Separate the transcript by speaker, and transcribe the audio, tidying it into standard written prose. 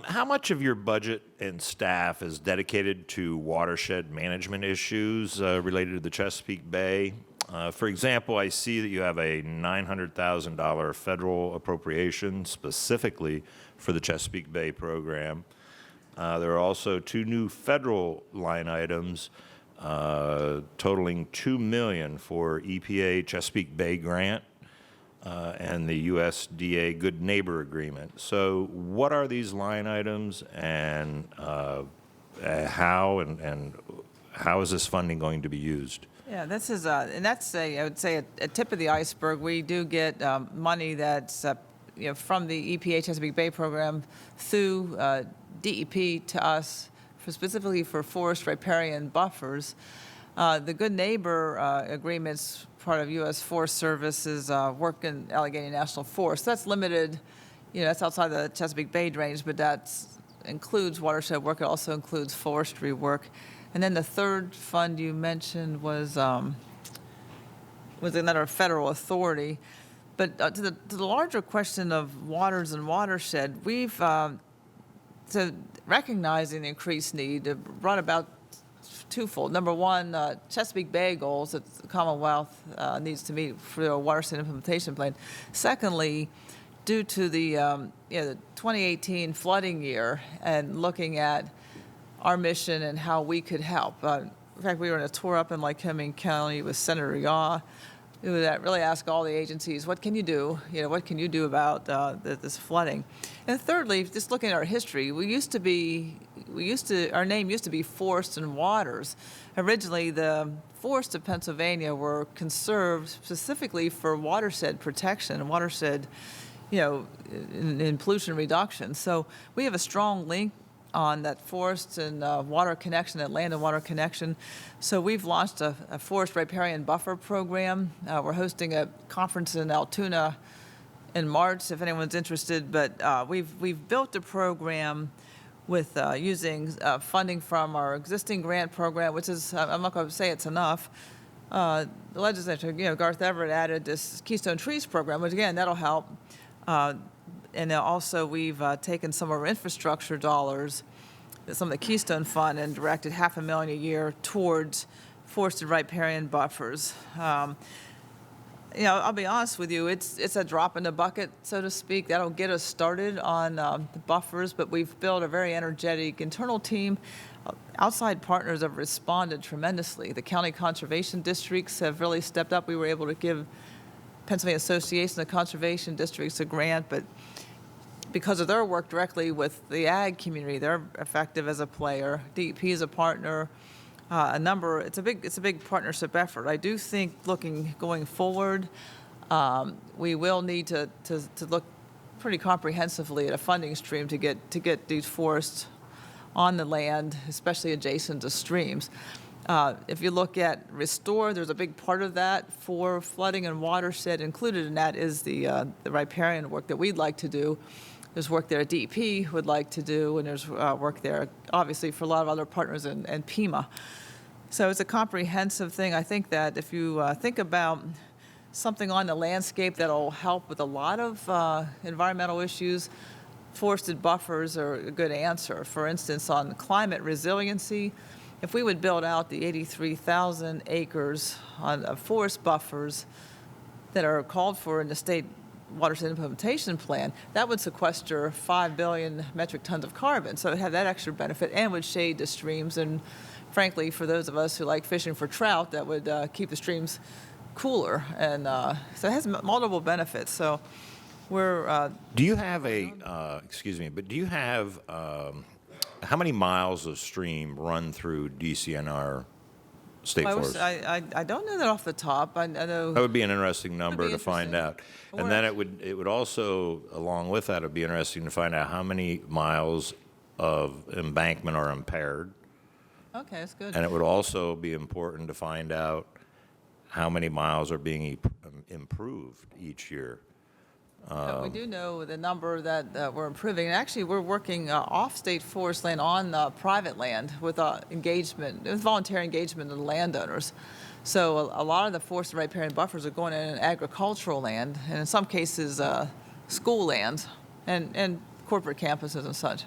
Speaker 1: How much of your budget and staff is dedicated to watershed management issues related to the Chesapeake Bay? For example, I see that you have a $900,000 federal appropriation specifically for the Chesapeake Bay program. There are also two new federal line items totaling $2 million for EPA Chesapeake Bay grant and the USDA Good Neighbor Agreement. So what are these line items, and how is this funding going to be used?
Speaker 2: Yeah, this is and that's I would say a tip of the iceberg. We do get money that's from the EPA Chesapeake Bay program through DEP to us specifically for forest riparian buffers. The Good Neighbor Agreement's part of U.S. Forest Service's work in Allegheny National Forest. That's limited, that's outside the Chesapeake Bay Drainage, but that includes watershed work. It also includes forestry work. And then the third fund you mentioned was another federal authority. But to the larger question of waters and watershed, we've, so recognizing the increased need, brought about twofold. Number one, Chesapeake Bay goals that the Commonwealth needs to meet for a watershed implementation plan. Secondly, due to the 2018 flooding year and looking at our mission and how we could help. In fact, we were on a tour up in Lycoming County with Senator Yaw. We would really ask all the agencies, what can you do? What can you do about this flooding? And thirdly, just looking at our history, our name used to be Forests and Waters. Originally, the forests of Pennsylvania were conserved specifically for watershed protection and watershed, in pollution reduction. So we have a strong link on that forest and water connection, that land and water connection. So we've launched a forest riparian buffer program. We're hosting a conference in Altoona in March, if anyone's interested. But we've built a program with using funding from our existing grant program, which is, I'm not going to say it's enough. The legislature, Garth Everett added this Keystone Trees program, which again, that'll help. And also we've taken some of our infrastructure dollars, some of the Keystone Fund, and directed $500,000 a year towards forested riparian buffers. I'll be honest with you, it's a drop in the bucket, so to speak. That'll get us started on the buffers, but we've built a very energetic internal team. Outside partners have responded tremendously. The county conservation districts have really stepped up. We were able to give Pennsylvania Association of Conservation Districts a grant, but because of their work directly with the ag community, they're effective as a player. DEP is a partner. It's a big partnership effort. I do think going forward, we will need to look pretty comprehensively at a funding stream to get these forests on the land, especially adjacent to streams. If you look at Restore, there's a big part of that for flooding and watershed. Included in that is the riparian work that we'd like to do. There's work there at DEP would like to do, and there's work there, obviously, for a lot of other partners and PEMA. So it's a comprehensive thing. I think that if you think about something on the landscape that'll help with a lot of environmental issues, forested buffers are a good answer. For instance, on climate resiliency, if we would build out the 83,000 acres of forest buffers that are called for in the state watershed implementation plan, that would sequester 5 billion metric tons of carbon. So it would have that extra benefit and would shade the streams. And frankly, for those of us who like fishing for trout, that would keep the streams cooler. And so it has multiple benefits. So we're...
Speaker 1: do you have how many miles of stream run through DCNR State Forest?
Speaker 2: I don't know that off the top. I know
Speaker 1: that would be an interesting number to find out. And then it would also, along with that, it would be interesting to find out how many miles of embankment are impaired.
Speaker 2: Okay, that's good.
Speaker 1: And it would also be important to find out how many miles are being improved each year.
Speaker 2: We do know the number that we're improving. And actually, we're working off state forest land on private land with voluntary engagement of the landowners. So a lot of the forest and riparian buffers are going in agricultural land, and in some cases, school lands and corporate campuses and such.